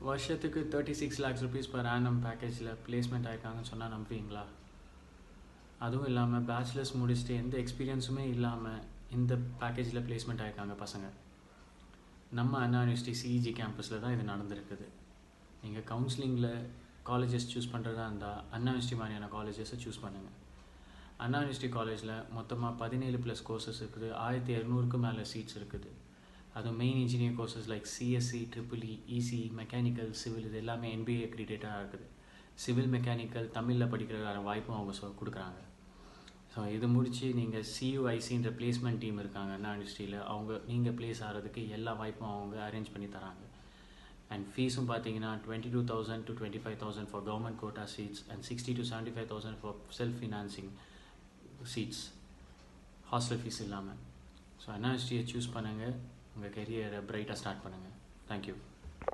வருஷத்துக்கு 36 lakhs rupees per annum பேக்கேஜில் placement ஆகிருக்காங்கன்னு சொன்னால் நம்புவீங்களா? அதுவும் இல்லாமல் பேச்சுலர்ஸ் முடிச்சுட்டு எந்த எக்ஸ்பீரியன்ஸுமே இல்லாமல் இந்த பேக்கேஜில் பிளேஸ்மெண்ட் ஆகிருக்காங்க பசங்க. நம்ம அண்ணா யூனிவர்சிட்டி சிஇஜி கேம்பஸில் தான் இது நடந்திருக்குது. நீங்கள் கவுன்சிலிங்கில் காலேஜஸ் சூஸ் பண்ணுறதா இருந்தால் அண்ணா யூனிவர்சிட்டி மாதிரியான காலேஜஸை சூஸ் பண்ணுங்கள். அண்ணா யூனிவர்சிட்டி காலேஜில் மொத்தமாக 17+ கோர்சஸ் இருக்குது. 1200க்கு மேலே சீட்ஸ் இருக்குது. அதுவும் main engineering courses like CSC, triple E, EC, mechanical, civil இது எல்லாமே NBA அக்ரிடேட்டாக இருக்குது. சிவில் மெக்கானிக்கல் தமிழில் படிக்கிற வாய்ப்பும் அவங்க கொடுக்குறாங்க. ஸோ இது முடித்து நீங்கள் CUICன்ற பிளேஸ்மெண்ட் டீம் இருக்காங்க அண்ணா யூனிவர்சிட்டியில். நீங்கள் பிளேஸ் ஆகிறதுக்கு எல்லா வாய்ப்பும் அவங்க அரேஞ்ச் பண்ணி தராங்க. அண்ட் ஃபீஸும் பார்த்தீங்கன்னா 22,000 to 25,000 for government quota seats and 60,000 to 75,000 for self financing seats, hostel fees இல்லாமல். ஸோ அண்ணா யூனிவர்சிட்டியை சூஸ் பண்ணுங்கள். உங்கள் கெரியரை பிரைட்டாக ஸ்டார்ட் பண்ணுங்கள். தேங்க்யூ.